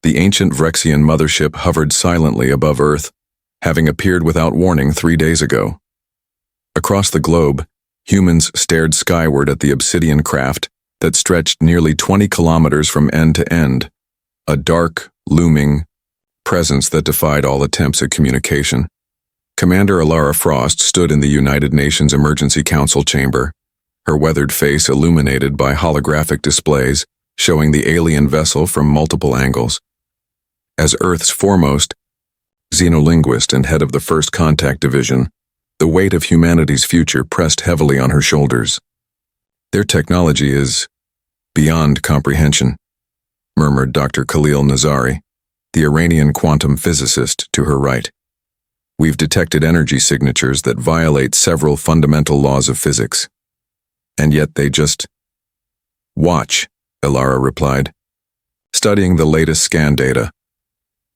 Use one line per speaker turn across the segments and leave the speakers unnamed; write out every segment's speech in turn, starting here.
The ancient Vrexian mothership hovered silently above Earth, having appeared without warning 3 days ago. Across the globe, humans stared skyward at the obsidian craft that stretched nearly 20 kilometers from end to end, a dark, looming presence that defied all attempts at communication. Commander Alara Frost stood in the United Nations Emergency Council chamber, her weathered face illuminated by holographic displays showing the alien vessel from multiple angles. As Earth's foremost xenolinguist and head of the First Contact Division, the weight of humanity's future pressed heavily on her shoulders. "Their technology is beyond comprehension," murmured Dr. Khalil Nazari, the Iranian quantum physicist to her right. "We've detected energy signatures that violate several fundamental laws of physics. And yet they just watch," Alara replied, studying the latest scan data.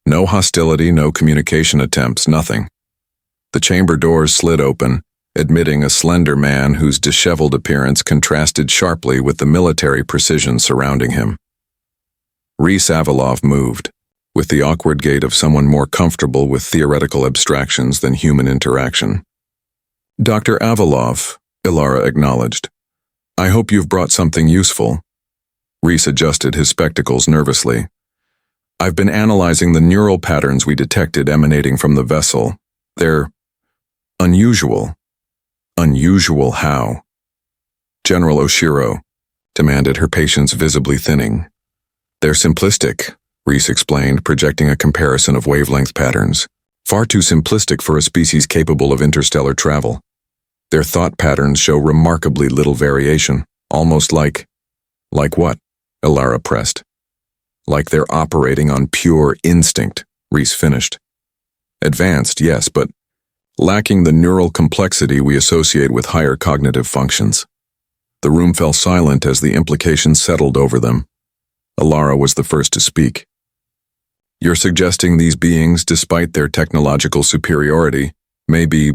No hostility, no communication attempts, nothing. The chamber doors slid open, admitting a slender man whose disheveled appearance contrasted sharply with the military precision surrounding him. Rhys Avalov moved, with the awkward gait of someone more comfortable with theoretical abstractions than human interaction. "Dr. Avalov," Alara acknowledged. "I hope you've brought something useful." Rhys adjusted his spectacles nervously. "I've been analyzing the neural patterns we detected emanating from the vessel. They're unusual." "Unusual how?" General Oshiro demanded, her patience visibly thinning. "They're simplistic," Rhys explained, projecting a comparison of wavelength patterns. "Far too simplistic for a species capable of interstellar travel. Their thought patterns show remarkably little variation, almost like..." "Like what?" Alara pressed. "Like they're operating on pure instinct," Rhys finished. "Advanced, yes, but lacking the neural complexity we associate with higher cognitive functions." The room fell silent as the implications settled over them. Alara was the first to speak. "You're suggesting these beings, despite their technological superiority, may be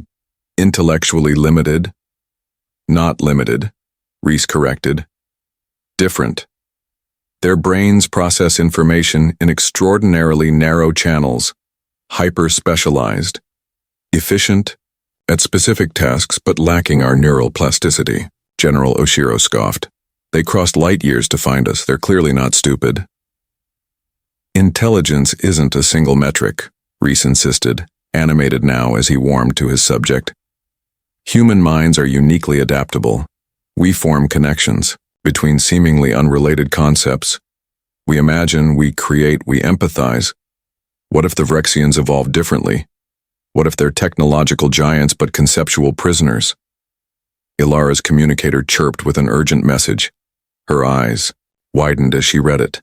intellectually limited?" "Not limited," Rhys corrected. "Different. Their brains process information in extraordinarily narrow channels, hyper-specialized, efficient at specific tasks but lacking our neural plasticity," General Oshiro scoffed. "They crossed light years to find us. They're clearly not stupid." "Intelligence isn't a single metric," Rhys insisted, animated now as he warmed to his subject. "Human minds are uniquely adaptable. We form connections between seemingly unrelated concepts. We imagine, we create, we empathize. What if the Vrexians evolved differently? What if they're technological giants but conceptual prisoners?" Ilara's communicator chirped with an urgent message. Her eyes widened as she read it.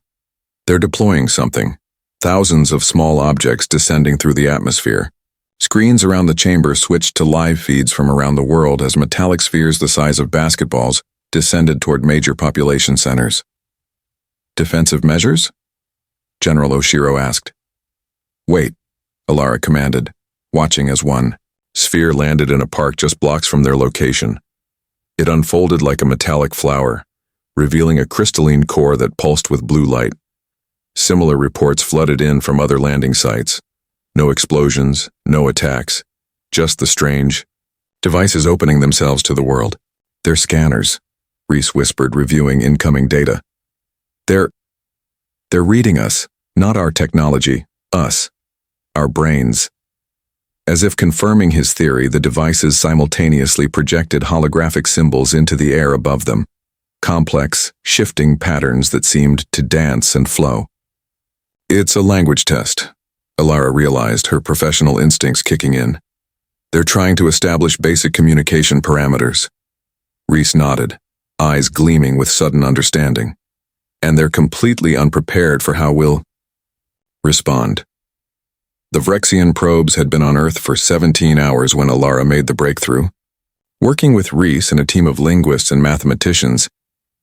"They're deploying something. Thousands of small objects descending through the atmosphere." Screens around the chamber switched to live feeds from around the world as metallic spheres the size of basketballs descended toward major population centers. "Defensive measures?" General Oshiro asked. "Wait," Alara commanded, watching as one sphere landed in a park just blocks from their location. It unfolded like a metallic flower, revealing a crystalline core that pulsed with blue light. Similar reports flooded in from other landing sites. No explosions, no attacks, just the strange devices opening themselves to the world. "They're scanners," Rhys whispered, reviewing incoming data. They're reading us, not our technology, us, our brains." As if confirming his theory, the devices simultaneously projected holographic symbols into the air above them, complex, shifting patterns that seemed to dance and flow. "It's a language test," Alara realized, her professional instincts kicking in. "They're trying to establish basic communication parameters." Rhys nodded, eyes gleaming with sudden understanding. "And they're completely unprepared for how we'll respond." The Vrexian probes had been on Earth for 17 hours when Alara made the breakthrough. Working with Rhys and a team of linguists and mathematicians,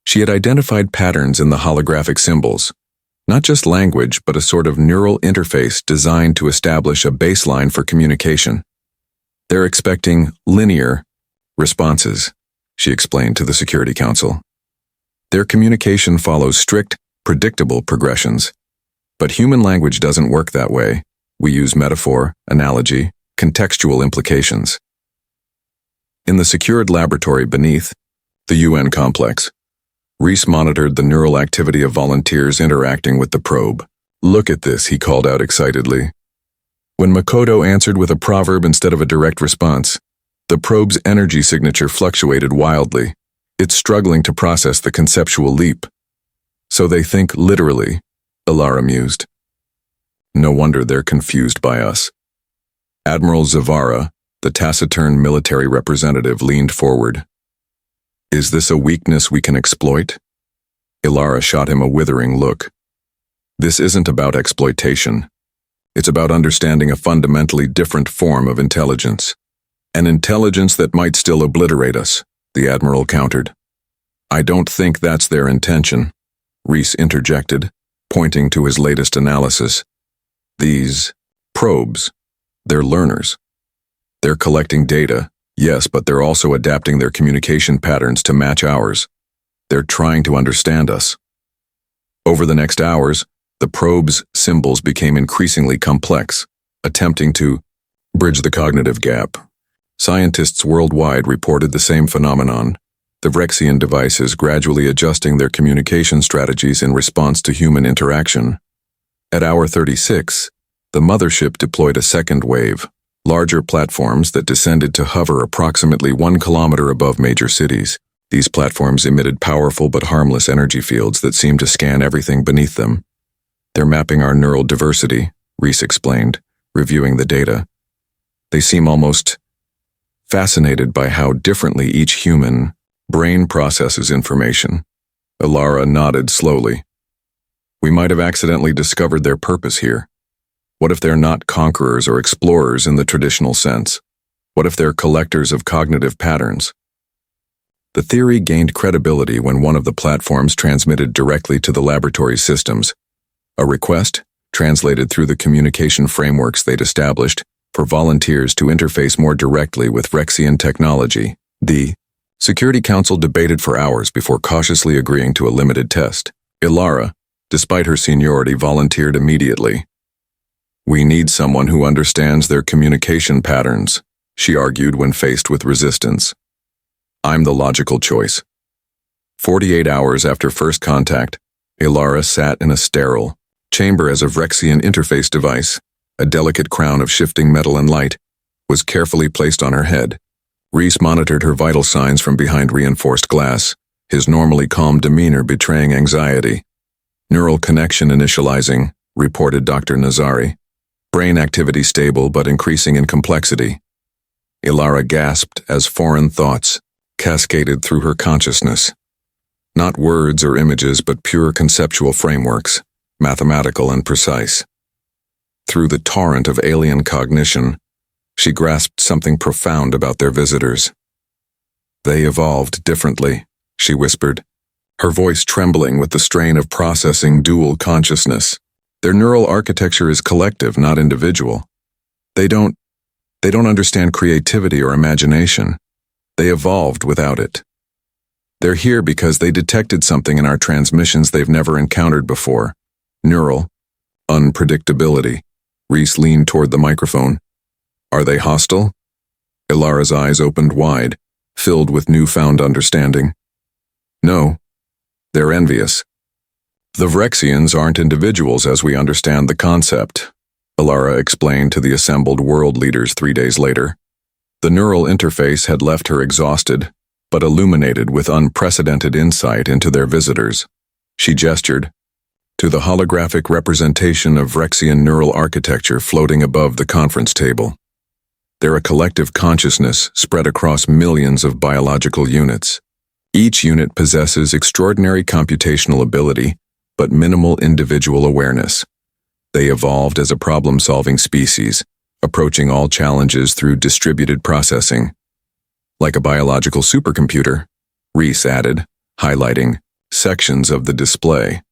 she had identified patterns in the holographic symbols, not just language, but a sort of neural interface designed to establish a baseline for communication. "They're expecting linear responses," she explained to the Security Council. "Their communication follows strict, predictable progressions. But human language doesn't work that way. We use metaphor, analogy, contextual implications. In the secured laboratory beneath the UN complex, Reese monitored the neural activity of volunteers interacting with the probe. "Look at this," he called out excitedly. When Makoto answered with a proverb instead of a direct response, the probe's energy signature fluctuated wildly. It's struggling to process the conceptual leap. "So they think literally," Ilara mused. "No wonder they're confused by us." Admiral Zavara, the taciturn military representative, leaned forward. "Is this a weakness we can exploit?" Ilara shot him a withering look. "This isn't about exploitation. It's about understanding a fundamentally different form of intelligence. An intelligence that might still obliterate us," the Admiral countered. "I don't think that's their intention," Reese interjected, pointing to his latest analysis. "These probes, they're learners. They're collecting data, yes, but they're also adapting their communication patterns to match ours. They're trying to understand us." Over the next hours, the probe's symbols became increasingly complex, attempting to bridge the cognitive gap. Scientists worldwide reported the same phenomenon, the Vrexian devices gradually adjusting their communication strategies in response to human interaction. At hour 36, the mothership deployed a second wave, larger platforms that descended to hover approximately 1 kilometer above major cities. These platforms emitted powerful but harmless energy fields that seemed to scan everything beneath them. "They're mapping our neural diversity," Reese explained, reviewing the data. "They seem almost fascinated by how differently each human brain processes information." Ilara nodded slowly. "We might have accidentally discovered their purpose here. What if they're not conquerors or explorers in the traditional sense? What if they're collectors of cognitive patterns?" The theory gained credibility when one of the platforms transmitted directly to the laboratory systems. A request, translated through the communication frameworks they'd established, for volunteers to interface more directly with Vrexian technology. The Security Council debated for hours before cautiously agreeing to a limited test. Ilara, despite her seniority, volunteered immediately. "We need someone who understands their communication patterns," she argued when faced with resistance. "I'm the logical choice." 48 hours after first contact, Ilara sat in a sterile chamber as a Vrexian interface device. A delicate crown of shifting metal and light was carefully placed on her head. Reese monitored her vital signs from behind reinforced glass, his normally calm demeanor betraying anxiety. "Neural connection initializing," reported Dr. Nazari. "Brain activity stable but increasing in complexity." Ilara gasped as foreign thoughts cascaded through her consciousness. Not words or images, but pure conceptual frameworks, mathematical and precise. Through the torrent of alien cognition, she grasped something profound about their visitors. "They evolved differently," she whispered, her voice trembling with the strain of processing dual consciousness. "Their neural architecture is collective, not individual. They don't understand creativity or imagination. They evolved without it. They're here because they detected something in our transmissions they've never encountered before. Neural unpredictability." Reese leaned toward the microphone. "Are they hostile?" Ilara's eyes opened wide, filled with newfound understanding. "No, they're envious. The Vrexians aren't individuals as we understand the concept," Ilara explained to the assembled world leaders 3 days later. The neural interface had left her exhausted, but illuminated with unprecedented insight into their visitors. She gestured to the holographic representation of Vrexian neural architecture floating above the conference table. "They're a collective consciousness spread across millions of biological units. Each unit possesses extraordinary computational ability, but minimal individual awareness. They evolved as a problem-solving species, approaching all challenges through distributed processing. Like a biological supercomputer," Reese added, highlighting sections of the display.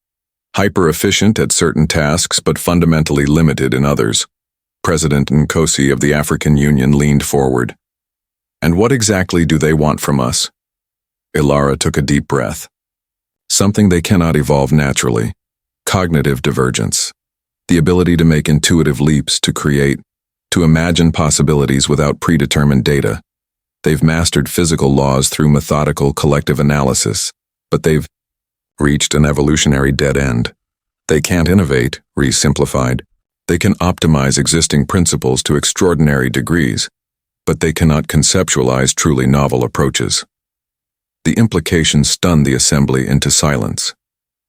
"Hyper-efficient at certain tasks but fundamentally limited in others." President Nkosi of the African Union leaned forward. "And what exactly do they want from us?" Ilara took a deep breath. "Something they cannot evolve naturally: cognitive divergence. The ability to make intuitive leaps, to create, to imagine possibilities without predetermined data. They've mastered physical laws through methodical collective analysis, but they've reached an evolutionary dead end. They can't innovate, re-simplified. They can optimize existing principles to extraordinary degrees, but they cannot conceptualize truly novel approaches. The implications stunned the assembly into silence.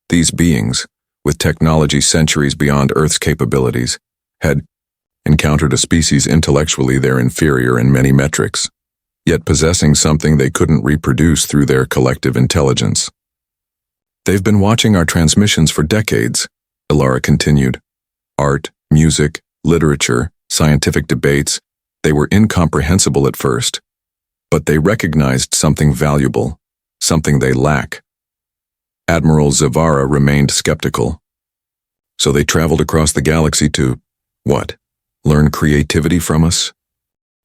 These beings, with technology centuries beyond Earth's capabilities, had encountered a species intellectually their inferior in many metrics, yet possessing something they couldn't reproduce through their collective intelligence. They've been watching our transmissions for decades, Ilara continued. Art, music, literature, scientific debates, they were incomprehensible at first, but they recognized something valuable, something they lack. Admiral Zavara remained skeptical. So they traveled across the galaxy to, what, learn creativity from us?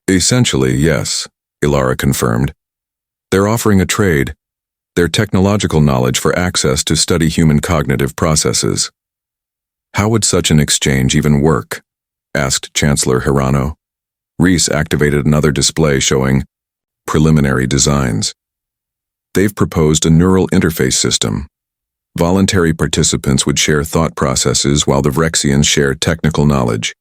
Essentially, yes, Ilara confirmed. They're offering a trade, their technological knowledge for access to study human cognitive processes. How would such an exchange even work? Asked Chancellor Hirano. Reese activated another display showing preliminary designs. They've proposed a neural interface system. Voluntary participants would share thought processes while the Vrexians share technical knowledge.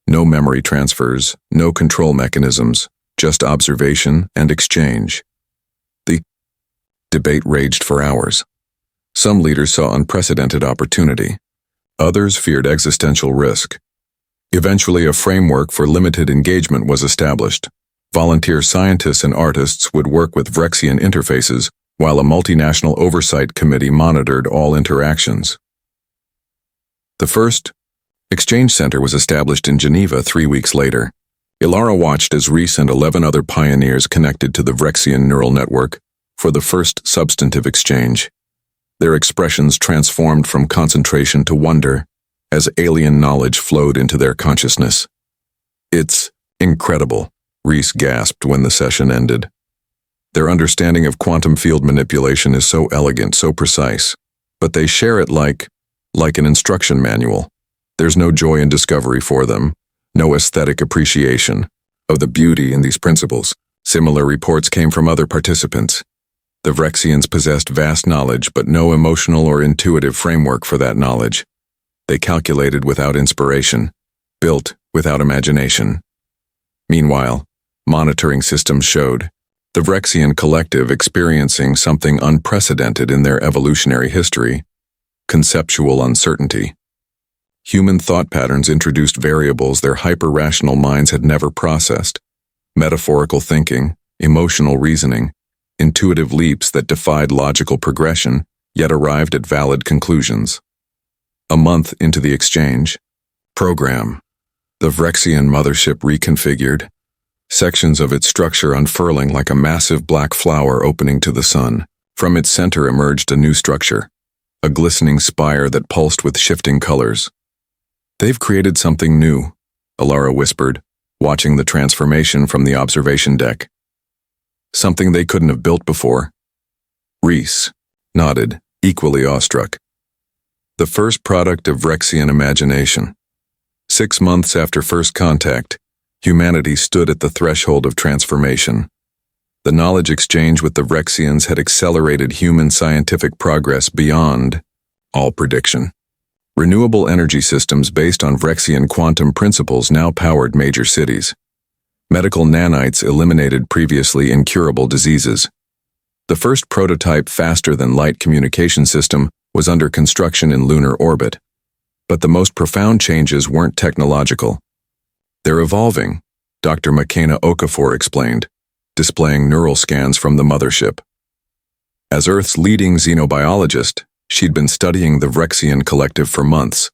No memory transfers, no control mechanisms, just observation and exchange. The debate raged for hours. Some leaders saw unprecedented opportunity. Others feared existential risk. Eventually, a framework for limited engagement was established. Volunteer scientists and artists would work with Vrexian interfaces, while a multinational oversight committee monitored all interactions. The first exchange center was established in Geneva 3 weeks later. Ilara watched as Reese and 11 other pioneers connected to the Vrexian neural network for the first substantive exchange. Their expressions transformed from concentration to wonder as alien knowledge flowed into their consciousness. It's incredible, Reese gasped when the session ended. Their understanding of quantum field manipulation is so elegant, so precise, but they share it like an instruction manual. There's no joy in discovery for them, no aesthetic appreciation of the beauty in these principles. Similar reports came from other participants. The Vrexians possessed vast knowledge, but no emotional or intuitive framework for that knowledge. They calculated without inspiration, built without imagination. Meanwhile, monitoring systems showed the Vrexian collective experiencing something unprecedented in their evolutionary history: conceptual uncertainty. Human thought patterns introduced variables their hyper-rational minds had never processed: metaphorical thinking, emotional reasoning, intuitive leaps that defied logical progression, yet arrived at valid conclusions. A month into the exchange program, the Vrexian mothership reconfigured, sections of its structure unfurling like a massive black flower opening to the sun. From its center emerged a new structure, a glistening spire that pulsed with shifting colors. They've created something new, Ilara whispered, watching the transformation from the observation deck. Something they couldn't have built before. Reese nodded, equally awestruck. The first product of Vrexian imagination. 6 months after first contact, humanity stood at the threshold of transformation. The knowledge exchange with the Vrexians had accelerated human scientific progress beyond all prediction. Renewable energy systems based on Vrexian quantum principles now powered major cities. Medical nanites eliminated previously incurable diseases. The first prototype faster-than-light communication system was under construction in lunar orbit. But the most profound changes weren't technological. They're evolving, Dr. McKenna Okafor explained, displaying neural scans from the mothership. As Earth's leading xenobiologist, she'd been studying the Vrexian collective for months.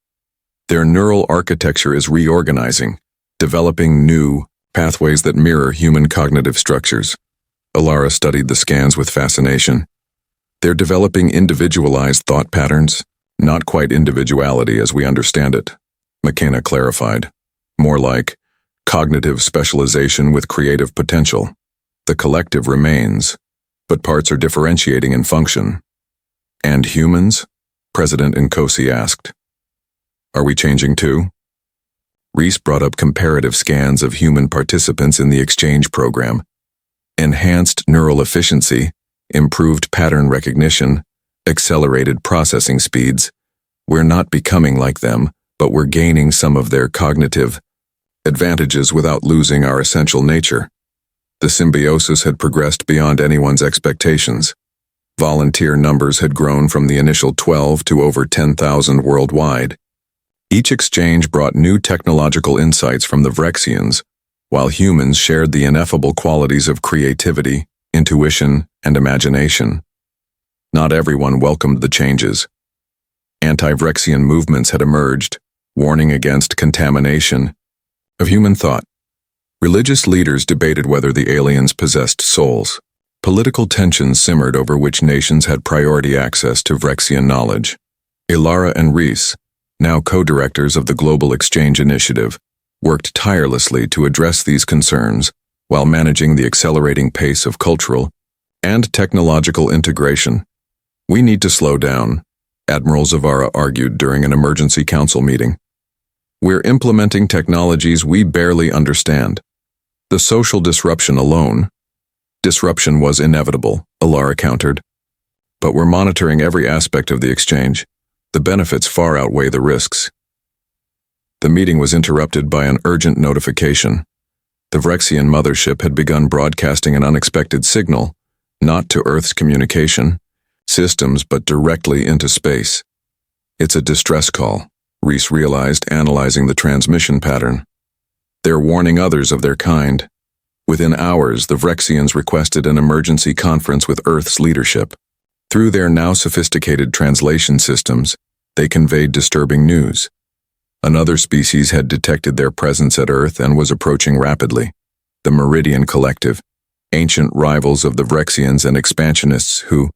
Their neural architecture is reorganizing, developing new pathways that mirror human cognitive structures. Ilara studied the scans with fascination. They're developing individualized thought patterns, not quite individuality as we understand it, McKenna clarified. More like cognitive specialization with creative potential. The collective remains, but parts are differentiating in function. And humans? President Nkosi asked. Are we changing too? Reese brought up comparative scans of human participants in the exchange program. Enhanced neural efficiency, improved pattern recognition, accelerated processing speeds. We're not becoming like them, but we're gaining some of their cognitive advantages without losing our essential nature. The symbiosis had progressed beyond anyone's expectations. Volunteer numbers had grown from the initial 12 to over 10,000 worldwide. Each exchange brought new technological insights from the Vrexians, while humans shared the ineffable qualities of creativity, intuition, and imagination. Not everyone welcomed the changes. Anti-Vrexian movements had emerged, warning against contamination of human thought. Religious leaders debated whether the aliens possessed souls. Political tensions simmered over which nations had priority access to Vrexian knowledge. Ilara and Reese, now co-directors of the Global Exchange Initiative, worked tirelessly to address these concerns while managing the accelerating pace of cultural and technological integration. We need to slow down, Admiral Zavara argued during an emergency council meeting. We're implementing technologies we barely understand. The social disruption alone. Disruption was inevitable, Ilara countered. But we're monitoring every aspect of the exchange. The benefits far outweigh the risks. The meeting was interrupted by an urgent notification. The Vrexian mothership had begun broadcasting an unexpected signal, not to Earth's communication systems, but directly into space. It's a distress call, Reese realized, analyzing the transmission pattern. They're warning others of their kind. Within hours, the Vrexians requested an emergency conference with Earth's leadership. Through their now sophisticated translation systems, they conveyed disturbing news. Another species had detected their presence at Earth and was approaching rapidly. The Meridian Collective, ancient rivals of the Vrexians and expansionists who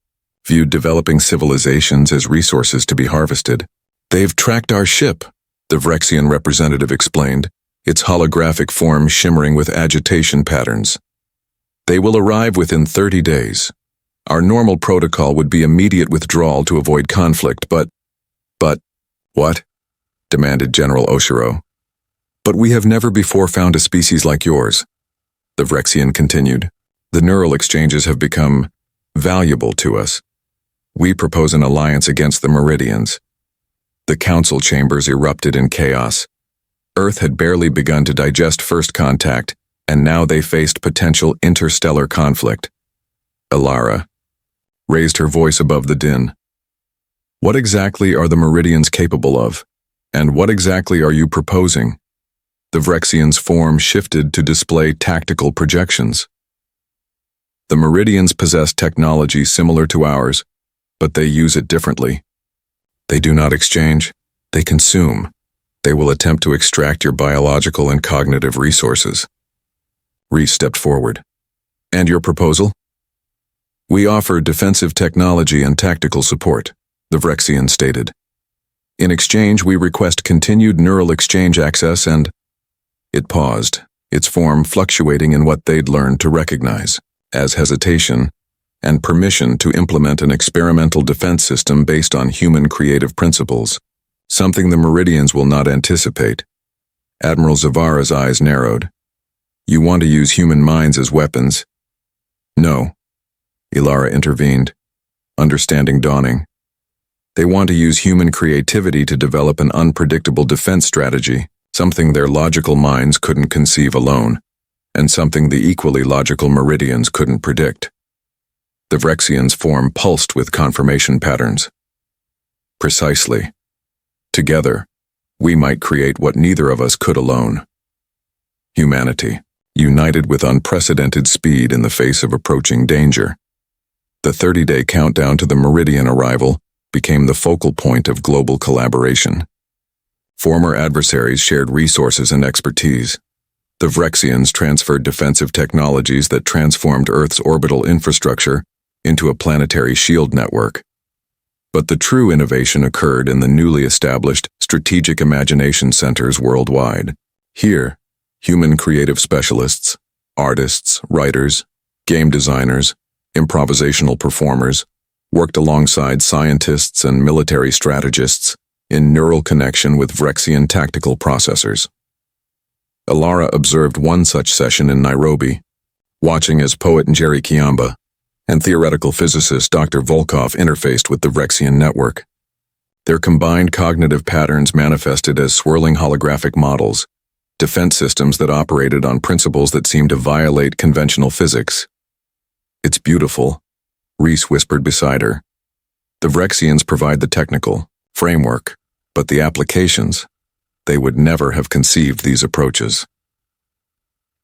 viewed developing civilizations as resources to be harvested. They've tracked our ship, the Vrexian representative explained, its holographic form shimmering with agitation patterns. They will arrive within 30 days. Our normal protocol would be immediate withdrawal to avoid conflict, but, what? Demanded General Oshiro. But we have never before found a species like yours, the Vrexian continued. The neural exchanges have become valuable to us. We propose an alliance against the Meridians. The council chambers erupted in chaos. Earth had barely begun to digest first contact, and now they faced potential interstellar conflict. Ilara raised her voice above the din. What exactly are the Meridians capable of? And what exactly are you proposing? The Vrexians' form shifted to display tactical projections. The Meridians possess technology similar to ours, but they use it differently. They do not exchange, they consume. They will attempt to extract your biological and cognitive resources. Reese stepped forward. And your proposal? We offer defensive technology and tactical support, the Vrexian stated. In exchange, we request continued neural exchange access and... It paused, its form fluctuating in what they'd learned to recognize as hesitation and permission to implement an experimental defense system based on human creative principles, something the Meridians will not anticipate. Admiral Zavara's eyes narrowed. You want to use human minds as weapons? No, Ilara intervened, understanding dawning. They want to use human creativity to develop an unpredictable defense strategy, something their logical minds couldn't conceive alone, and something the equally logical Meridians couldn't predict. The Vrexians' form pulsed with confirmation patterns. Precisely. Together, we might create what neither of us could alone. Humanity, united with unprecedented speed in the face of approaching danger. The 30-day countdown to the Meridian arrival became the focal point of global collaboration. Former adversaries shared resources and expertise. The Vrexians transferred defensive technologies that transformed Earth's orbital infrastructure into a planetary shield network. But the true innovation occurred in the newly established strategic imagination centers worldwide. Here, human creative specialists, artists, writers, game designers, improvisational performers, worked alongside scientists and military strategists in neural connection with Vrexian tactical processors. Ilara observed one such session in Nairobi, watching as poet Njeri Kiamba and theoretical physicist Dr. Volkov interfaced with the Vrexian network. Their combined cognitive patterns manifested as swirling holographic models, defense systems that operated on principles that seemed to violate conventional physics. "It's beautiful," Reese whispered beside her. "The Vrexians provide the technical framework, but the applications, they would never have conceived these approaches."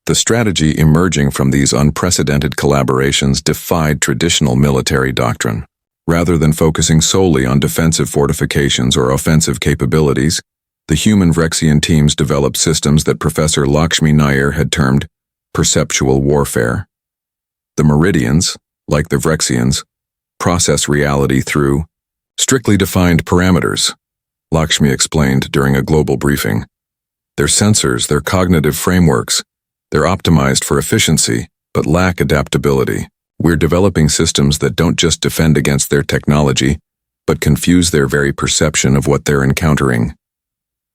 The strategy emerging from these unprecedented collaborations defied traditional military doctrine. Rather than focusing solely on defensive fortifications or offensive capabilities, the human Vrexian teams developed systems that Professor Lakshmi Nair had termed perceptual warfare. The Meridians, like the Vrexians, process reality through strictly defined parameters, Lakshmi explained during a global briefing. Their sensors, their cognitive frameworks, they're optimized for efficiency, but lack adaptability. We're developing systems that don't just defend against their technology, but confuse their very perception of what they're encountering.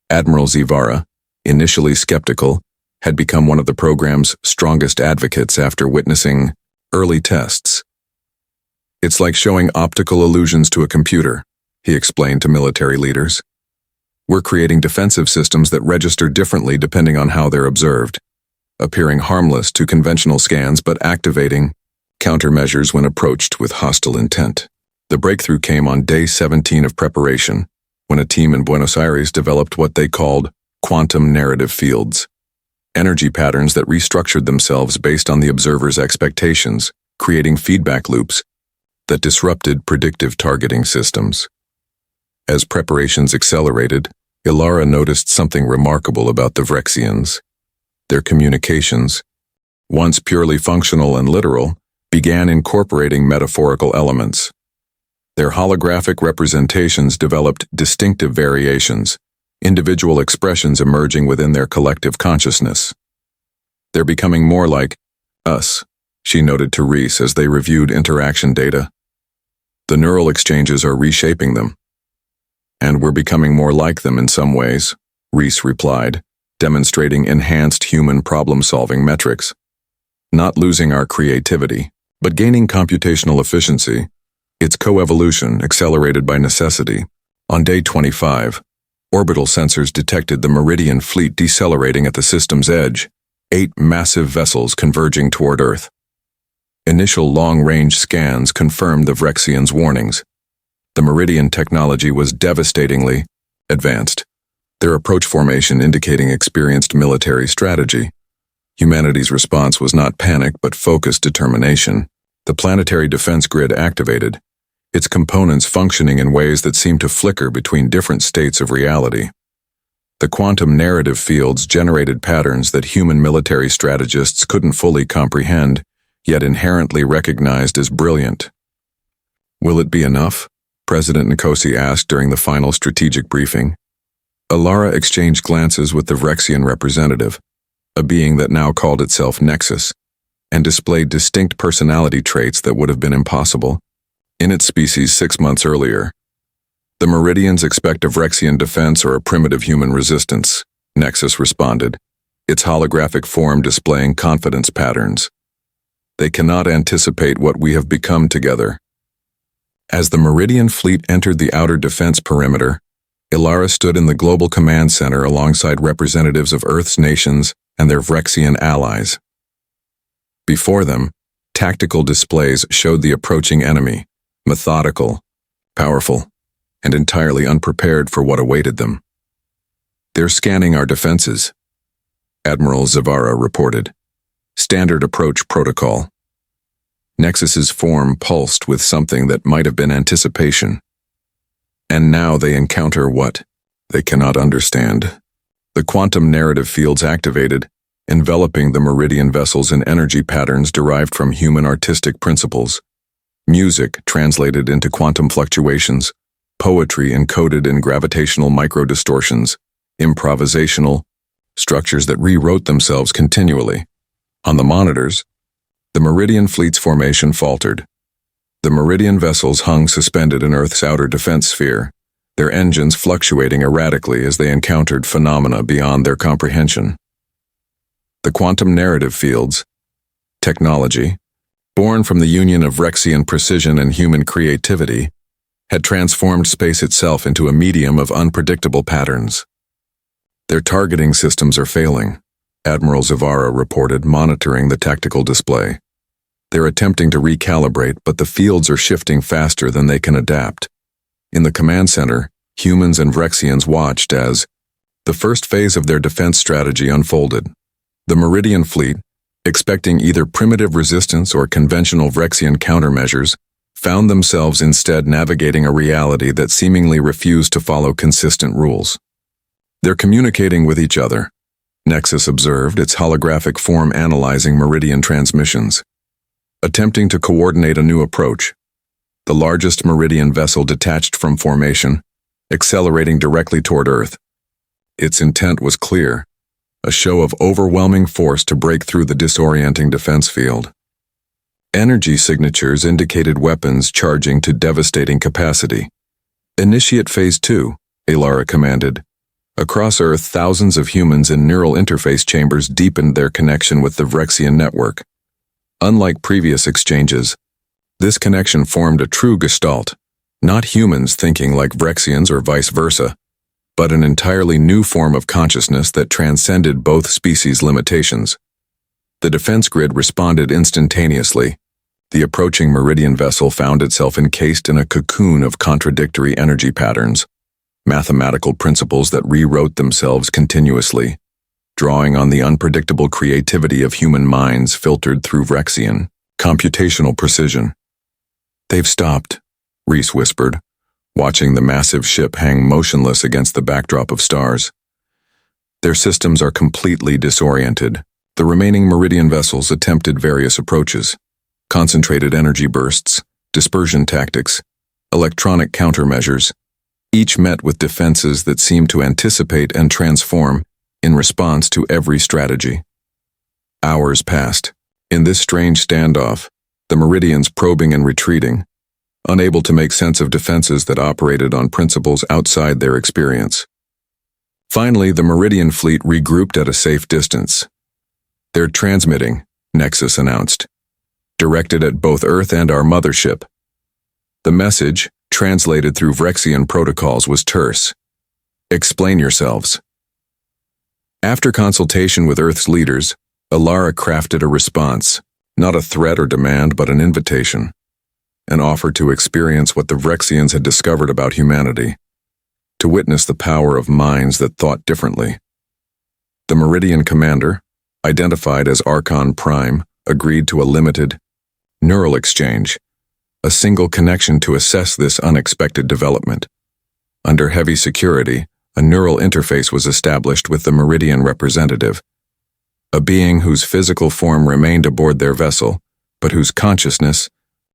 Admiral Zivara, initially skeptical, had become one of the program's strongest advocates after witnessing early tests. "It's like showing optical illusions to a computer," he explained to military leaders. "We're creating defensive systems that register differently depending on how they're observed, appearing harmless to conventional scans but activating countermeasures when approached with hostile intent." The breakthrough came on day 17 of preparation, when a team in Buenos Aires developed what they called quantum narrative fields, energy patterns that restructured themselves based on the observer's expectations, creating feedback loops that disrupted predictive targeting systems. As preparations accelerated, Ilara noticed something remarkable about the Vrexians. Their communications, once purely functional and literal, began incorporating metaphorical elements. Their holographic representations developed distinctive variations, individual expressions emerging within their collective consciousness. "They're becoming more like us," she noted to Reese as they reviewed interaction data. "The neural exchanges are reshaping them." "And we're becoming more like them in some ways," Reese replied, demonstrating enhanced human problem-solving metrics. "Not losing our creativity, but gaining computational efficiency. It's coevolution accelerated by necessity." On day 25, orbital sensors detected the Meridian fleet decelerating at the system's edge, 8 massive vessels converging toward Earth. Initial long-range scans confirmed the Vrexians' warnings. The Meridian technology was devastatingly advanced, their approach formation indicating experienced military strategy. Humanity's response was not panic but focused determination. The planetary defense grid activated, its components functioning in ways that seemed to flicker between different states of reality. The quantum narrative fields generated patterns that human military strategists couldn't fully comprehend, yet inherently recognized as brilliant. "Will it be enough?" President Nkosi asked during the final strategic briefing. Ilara exchanged glances with the Vrexian representative, a being that now called itself Nexus, and displayed distinct personality traits that would have been impossible in its species 6 months earlier. "The Meridians expect a Vrexian defense or a primitive human resistance," Nexus responded, its holographic form displaying confidence patterns. "They cannot anticipate what we have become together." As the Meridian fleet entered the outer defense perimeter, Ilara stood in the Global Command Center alongside representatives of Earth's nations and their Vrexian allies. Before them, tactical displays showed the approaching enemy, methodical, powerful, and entirely unprepared for what awaited them. "They're scanning our defenses," Admiral Zivara reported. "Standard approach protocol." Nexus's form pulsed with something that might have been anticipation. And now they encounter what they cannot understand. The quantum narrative fields activated, enveloping the Meridian vessels in energy patterns derived from human artistic principles. Music translated into quantum fluctuations, poetry encoded in gravitational microdistortions, improvisational structures that rewrote themselves continually. On the monitors, the Meridian fleet's formation faltered. The Meridian vessels hung suspended in Earth's outer defense sphere, their engines fluctuating erratically as they encountered phenomena beyond their comprehension. The quantum narrative fields, technology, born from the union of Rexian precision and human creativity, had transformed space itself into a medium of unpredictable patterns. Their targeting systems are failing, Admiral Zavara reported, monitoring the tactical display. They're attempting to recalibrate, but the fields are shifting faster than they can adapt. In the command center, humans and Rexians watched as the first phase of their defense strategy unfolded. The Meridian fleet, expecting either primitive resistance or conventional Rexian countermeasures, found themselves instead navigating a reality that seemingly refused to follow consistent rules. They're communicating with each other, Nexus observed, its holographic form analyzing Meridian transmissions. Attempting to coordinate a new approach, the largest Meridian vessel detached from formation, accelerating directly toward Earth. Its intent was clear, a show of overwhelming force to break through the disorienting defense field. Energy signatures indicated weapons charging to devastating capacity. Initiate Phase 2, Alara commanded. Across Earth, thousands of humans in neural interface chambers deepened their connection with the Vrexian network. Unlike previous exchanges, this connection formed a true gestalt, not humans thinking like Vrexians or vice versa, but an entirely new form of consciousness that transcended both species' limitations. The defense grid responded instantaneously. The approaching Meridian vessel found itself encased in a cocoon of contradictory energy patterns, mathematical principles that rewrote themselves continuously, drawing on the unpredictable creativity of human minds filtered through Vrexian computational precision. "They've stopped," Reese whispered, watching the massive ship hang motionless against the backdrop of stars. "Their systems are completely disoriented." The remaining Meridian vessels attempted various approaches: concentrated energy bursts, dispersion tactics, electronic countermeasures, each met with defenses that seemed to anticipate and transform in response to every strategy. Hours passed. In this strange standoff, the Meridians probing and retreating, unable to make sense of defenses that operated on principles outside their experience. Finally, the Meridian fleet regrouped at a safe distance. "They're transmitting," Nexus announced, "directed at both Earth and our mothership." The message, translated through Vrexian protocols, was terse. "Explain yourselves." After consultation with Earth's leaders, Alara crafted a response, not a threat or demand, but an invitation. An offer to experience what the Vrexians had discovered about humanity, to witness the power of minds that thought differently. The Meridian commander, identified as Archon Prime, agreed to a limited neural exchange, a single connection to assess this unexpected development. Under heavy security, a neural interface was established with the Meridian representative, a being whose physical form remained aboard their vessel, but whose consciousness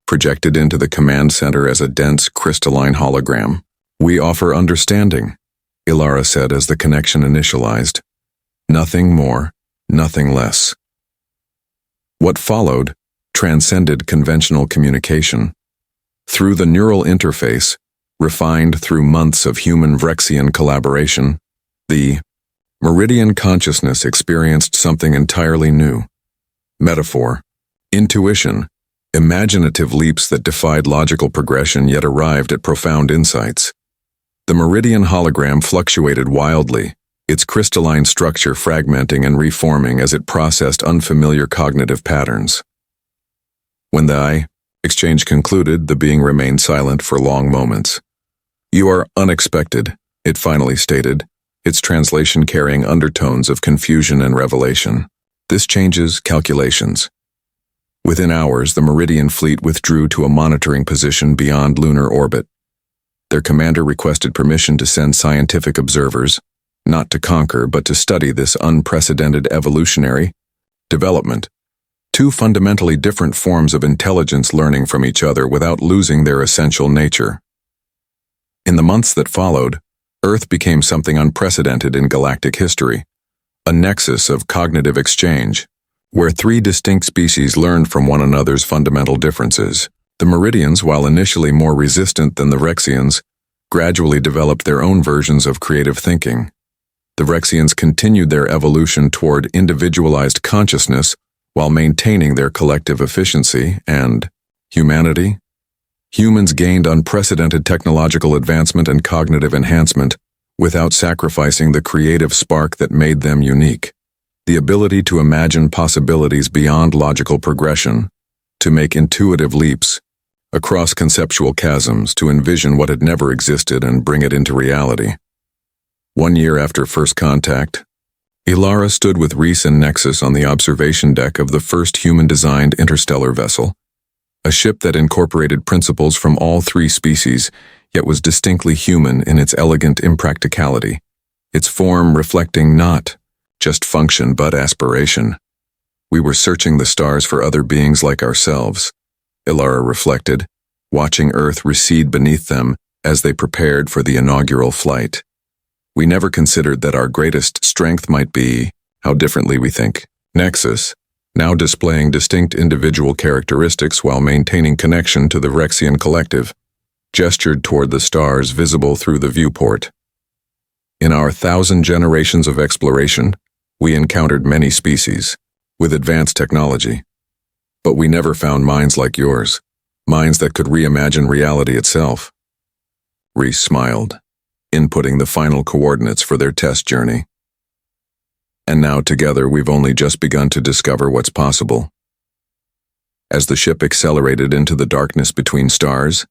projected into the command center as a dense, crystalline hologram. "We offer understanding," Alara said as the connection initialized. Nothing more, nothing less. What followed transcended conventional communication. Through the neural interface, refined through months of human-Vrexian collaboration, the Meridian consciousness experienced something entirely new. Metaphor, intuition, imaginative leaps that defied logical progression yet arrived at profound insights. The Meridian hologram fluctuated wildly, its crystalline structure fragmenting and reforming as it processed unfamiliar cognitive patterns. When the exchange concluded, the being remained silent for long moments. "You are unexpected," it finally stated, its translation carrying undertones of confusion and revelation. "This changes calculations." Within hours, the Meridian fleet withdrew to a monitoring position beyond lunar orbit. Their commander requested permission to send scientific observers, not to conquer but to study this unprecedented evolutionary development. Two fundamentally different forms of intelligence learning from each other without losing their essential nature. In the months that followed, Earth became something unprecedented in galactic history, a nexus of cognitive exchange, where three distinct species learned from one another's fundamental differences. The Meridians, while initially more resistant than the Vrexians, gradually developed their own versions of creative thinking. The Rexians continued their evolution toward individualized consciousness while maintaining their collective efficiency and humanity. Humans gained unprecedented technological advancement and cognitive enhancement without sacrificing the creative spark that made them unique. The ability to imagine possibilities beyond logical progression, to make intuitive leaps across conceptual chasms, to envision what had never existed and bring it into reality. 1 year after first contact, Ilara stood with Reese and Nexus on the observation deck of the first human-designed interstellar vessel, a ship that incorporated principles from all three species, yet was distinctly human in its elegant impracticality, its form reflecting not just function but aspiration. We were searching the stars for other beings like ourselves, Ilara reflected, watching Earth recede beneath them as they prepared for the inaugural flight. We never considered that our greatest strength might be how differently we think. Nexus, now displaying distinct individual characteristics while maintaining connection to the Rexian collective, gestured toward the stars visible through the viewport. In our 1,000 generations of exploration, we encountered many species with advanced technology. But we never found minds like yours, minds that could reimagine reality itself. Reese smiled, inputting the final coordinates for their test journey. And now together we've only just begun to discover what's possible. As the ship accelerated into the darkness between stars,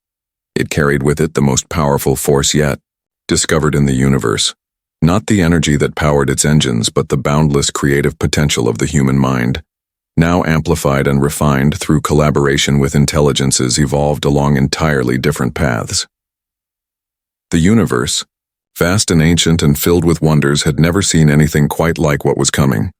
it carried with it the most powerful force yet discovered in the universe. Not the energy that powered its engines, but the boundless creative potential of the human mind, now amplified and refined through collaboration with intelligences evolved along entirely different paths. The universe, vast and ancient and filled with wonders, had never seen anything quite like what was coming.